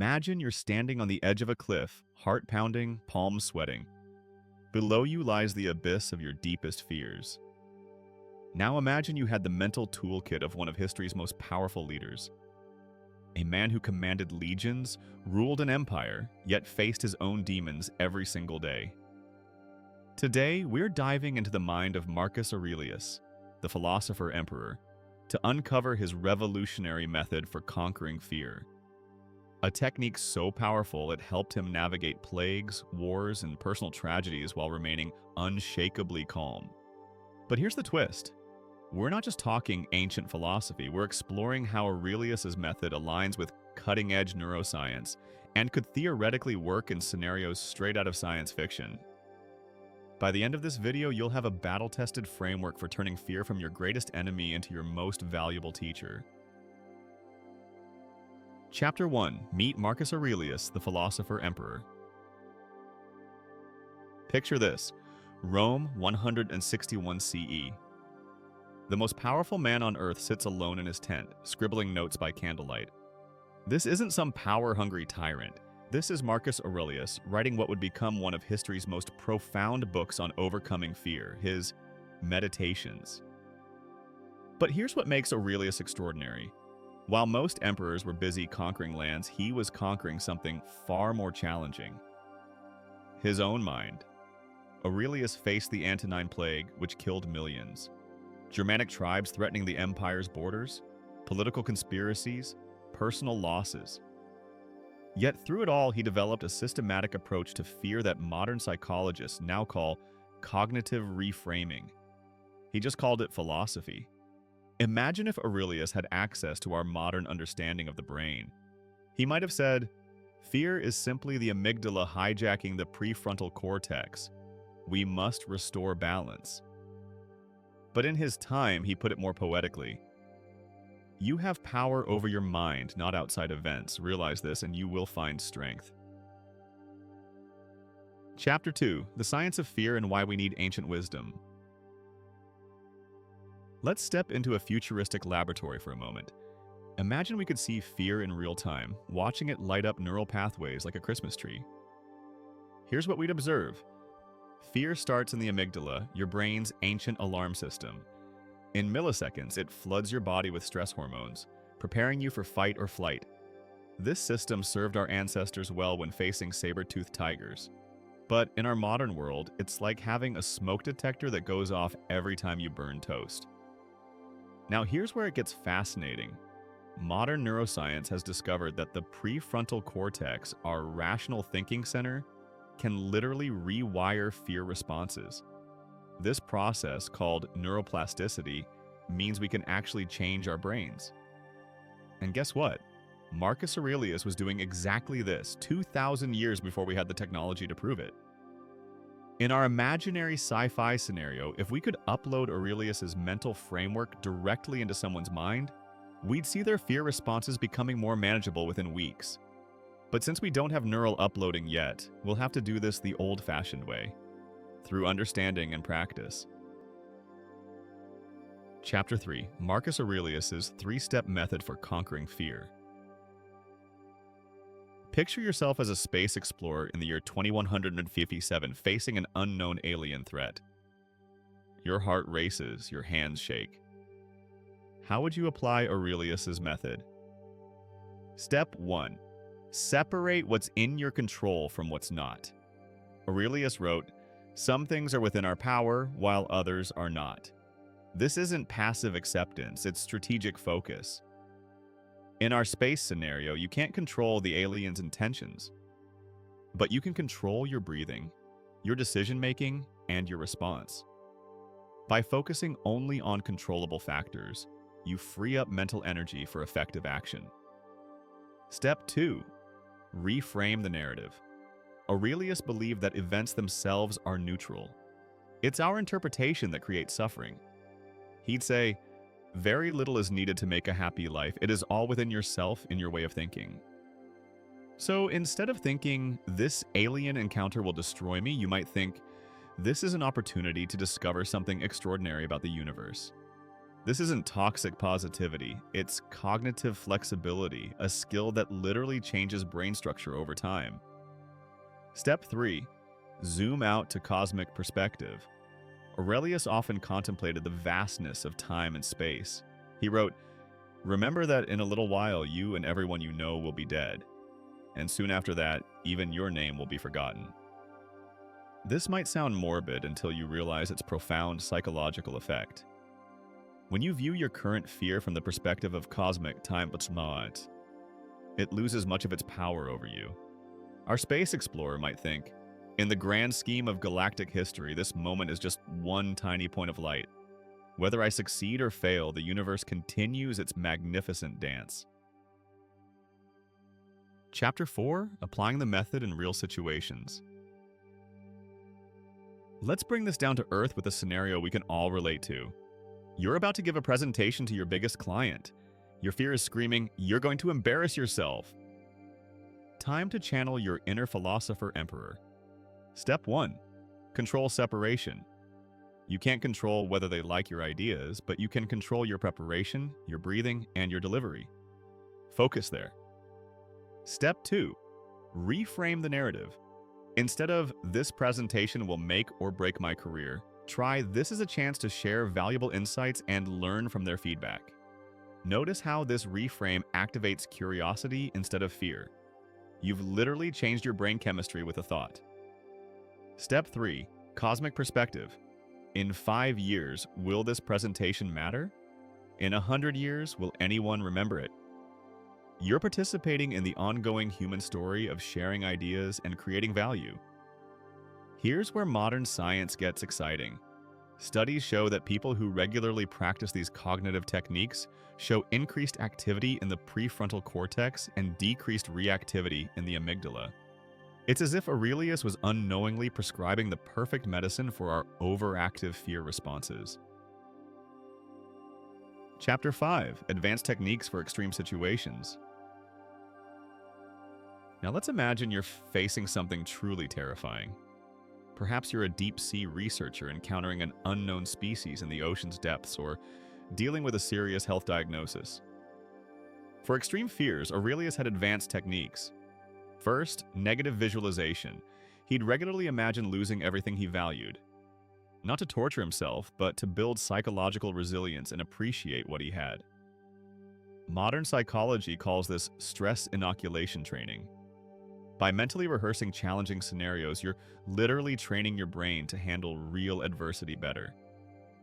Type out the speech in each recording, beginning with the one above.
Imagine you're standing on the edge of a cliff, heart pounding, palms sweating. Below you lies the abyss of your deepest fears. Now imagine you had the mental toolkit of one of history's most powerful leaders. A man who commanded legions, ruled an empire, yet faced his own demons every single day. Today, we're diving into the mind of Marcus Aurelius, the philosopher-emperor, to uncover his revolutionary method for conquering fear. A technique so powerful it helped him navigate plagues, wars, and personal tragedies while remaining unshakably calm. But here's the twist. We're not just talking ancient philosophy, we're exploring how Aurelius's method aligns with cutting-edge neuroscience and could theoretically work in scenarios straight out of science fiction. By the end of this video, you'll have a battle-tested framework for turning fear from your greatest enemy into your most valuable teacher. Chapter 1. Meet Marcus Aurelius, the philosopher-emperor. Picture this: Rome, 161 CE. The most powerful man on earth sits alone in his tent, scribbling notes by candlelight. This isn't some power-hungry tyrant. This is Marcus Aurelius, writing what would become one of history's most profound books on overcoming fear, his Meditations. But here's what makes Aurelius extraordinary. While most emperors were busy conquering lands, he was conquering something far more challenging: his own mind. Aurelius faced the Antonine Plague, which killed millions, Germanic tribes threatening the empire's borders, political conspiracies, personal losses. Yet through it all, he developed a systematic approach to fear that modern psychologists now call cognitive reframing. He just called it philosophy. Imagine if Aurelius had access to our modern understanding of the brain. He might have said, "Fear is simply the amygdala hijacking the prefrontal cortex. We must restore balance." But in his time, he put it more poetically. You have power over your mind, not outside events. Realize this and you will find strength. Chapter 2. The Science of Fear and Why We Need Ancient Wisdom. Let's step into a futuristic laboratory for a moment. Imagine we could see fear in real time, watching it light up neural pathways like a Christmas tree. Here's what we'd observe. Fear starts in the amygdala, your brain's ancient alarm system. In milliseconds, it floods your body with stress hormones, preparing you for fight or flight. This system served our ancestors well when facing saber-toothed tigers. But in our modern world, it's like having a smoke detector that goes off every time you burn toast. Now here's where it gets fascinating. Modern neuroscience has discovered that the prefrontal cortex, our rational thinking center, can literally rewire fear responses. This process, called neuroplasticity, means we can actually change our brains. And guess what? Marcus Aurelius was doing exactly this 2,000 years before we had the technology to prove it. In our imaginary sci-fi scenario, if we could upload Aurelius's mental framework directly into someone's mind, we'd see their fear responses becoming more manageable within weeks. But since we don't have neural uploading yet, we'll have to do this the old-fashioned way, through understanding and practice. Chapter 3. Marcus Aurelius's 3-step method for conquering fear. Picture yourself as a space explorer in the year 2157 facing an unknown alien threat. Your heart races, your hands shake. How would you apply Aurelius's method? Step 1. Separate what's in your control from what's not. Aurelius wrote, "Some things are within our power, while others are not." This isn't passive acceptance, it's strategic focus. In our space scenario, you can't control the alien's intentions, but you can control your breathing, your decision-making, and your response. By focusing only on controllable factors, you free up mental energy for effective action. Step 2. Reframe the narrative. Aurelius believed that events themselves are neutral. It's our interpretation that creates suffering. He'd say, "Very little is needed to make a happy life. It is all within yourself in your way of thinking." So instead of thinking, "This alien encounter will destroy me," you might think, "This is an opportunity to discover something extraordinary about the universe." This isn't toxic positivity, it's cognitive flexibility, a skill that literally changes brain structure over time. Step 3. Zoom out to cosmic perspective. Aurelius often contemplated the vastness of time and space. He wrote, "Remember that in a little while you and everyone you know will be dead, and soon after that, even your name will be forgotten." This might sound morbid until you realize its profound psychological effect. When you view your current fear from the perspective of cosmic time, it loses much of its power over you. Our space explorer might think, in the grand scheme of galactic history, this moment is just one tiny point of light. Whether I succeed or fail, the universe continues its magnificent dance. Chapter 4. Applying the method in real situations. Let's bring this down to earth with a scenario we can all relate to. You're about to give a presentation to your biggest client. Your fear is screaming, "You're going to embarrass yourself." Time to channel your inner philosopher emperor. Step 1. Control separation. You can't control whether they like your ideas, but you can control your preparation, your breathing, and your delivery. Focus there. Step 2. Reframe the narrative. Instead of "this presentation will make or break my career," try "this is a chance to share valuable insights and learn from their feedback." Notice how this reframe activates curiosity instead of fear. You've literally changed your brain chemistry with a thought. Step 3. Cosmic perspective. In 5 years, will this presentation matter? In 100 years, will anyone remember it? You're participating in the ongoing human story of sharing ideas and creating value. Here's where modern science gets exciting. Studies show that people who regularly practice these cognitive techniques show increased activity in the prefrontal cortex and decreased reactivity in the amygdala. It's as if Aurelius was unknowingly prescribing the perfect medicine for our overactive fear responses. Chapter 5. Advanced techniques for extreme situations. Now let's imagine you're facing something truly terrifying. Perhaps you're a deep-sea researcher encountering an unknown species in the ocean's depths or dealing with a serious health diagnosis. For extreme fears, Aurelius had advanced techniques. First, negative visualization. He'd regularly imagine losing everything he valued. Not to torture himself, but to build psychological resilience and appreciate what he had. Modern psychology calls this stress inoculation training. By mentally rehearsing challenging scenarios, you're literally training your brain to handle real adversity better.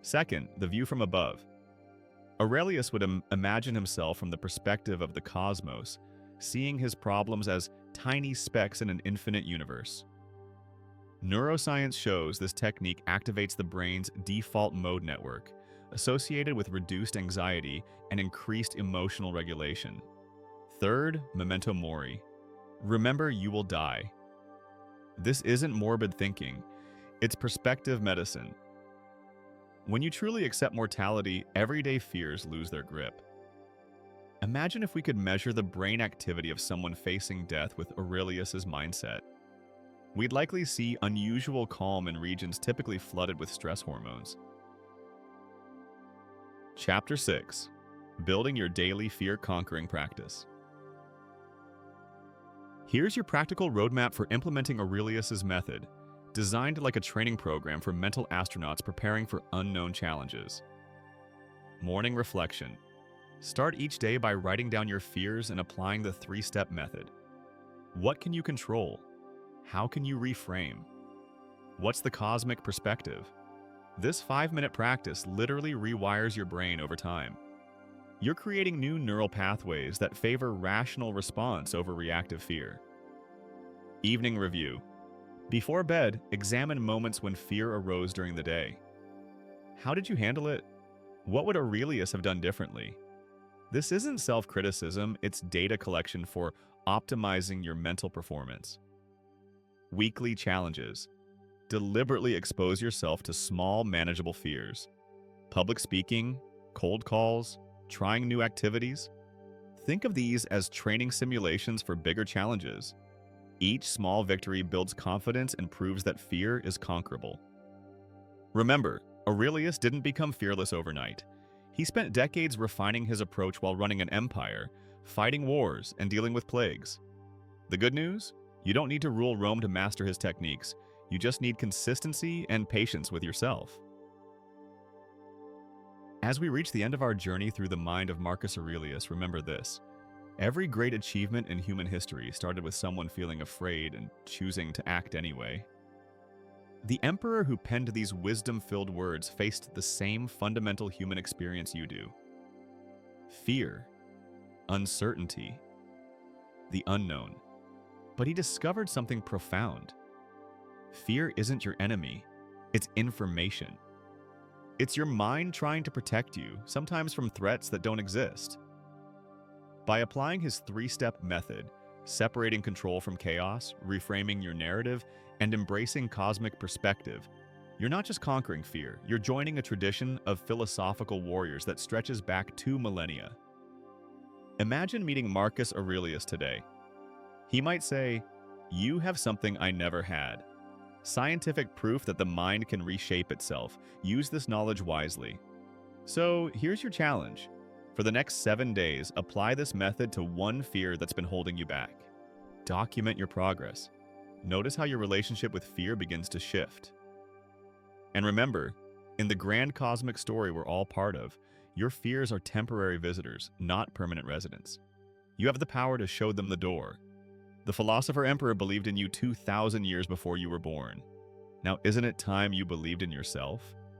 Second, the view from above. Aurelius would imagine himself from the perspective of the cosmos, seeing his problems as tiny specks in an infinite universe. Neuroscience shows this technique activates the brain's default mode network, associated with reduced anxiety and increased emotional regulation. Third, memento mori. Remember, you will die. This isn't morbid thinking, it's perspective medicine. When you truly accept mortality, everyday fears lose their grip. Imagine if we could measure the brain activity of someone facing death with Aurelius's mindset. We'd likely see unusual calm in regions typically flooded with stress hormones. Chapter 6. Building your daily fear-conquering practice. Here's your practical roadmap for implementing Aurelius's method, designed like a training program for mental astronauts preparing for unknown challenges. Morning reflection. Start each day by writing down your fears and applying the 3-step method. What can you control? How can you reframe? What's the cosmic perspective? This 5-minute practice literally rewires your brain over time. You're creating new neural pathways that favor rational response over reactive fear. Evening review. Before bed, examine moments when fear arose during the day. How did you handle it? What would Aurelius have done differently? This isn't self-criticism, it's data collection for optimizing your mental performance. Weekly challenges. Deliberately expose yourself to small, manageable fears. Public speaking, cold calls, trying new activities. Think of these as training simulations for bigger challenges. Each small victory builds confidence and proves that fear is conquerable. Remember, Aurelius didn't become fearless overnight. He spent decades refining his approach while running an empire, fighting wars, and dealing with plagues. The good news? You don't need to rule Rome to master his techniques. You just need consistency and patience with yourself. As we reach the end of our journey through the mind of Marcus Aurelius, remember this. Every great achievement in human history started with someone feeling afraid and choosing to act anyway. The emperor who penned these wisdom-filled words faced the same fundamental human experience you do. Fear, uncertainty, the unknown. But he discovered something profound. Fear isn't your enemy, it's information. It's your mind trying to protect you, sometimes from threats that don't exist. By applying his three-step method, separating control from chaos, reframing your narrative, and embracing cosmic perspective, you're not just conquering fear, you're joining a tradition of philosophical warriors that stretches back 2 millennia. Imagine meeting Marcus Aurelius today. He might say, "You have something I never had. Scientific proof that the mind can reshape itself. Use this knowledge wisely." So here's your challenge. For the next 7 days, apply this method to one fear that's been holding you back. Document your progress. Notice how your relationship with fear begins to shift. And remember, in the grand cosmic story we're all part of, your fears are temporary visitors, not permanent residents. You have the power to show them the door. The philosopher emperor believed in you 2,000 years before you were born. Now, isn't it time you believed in yourself?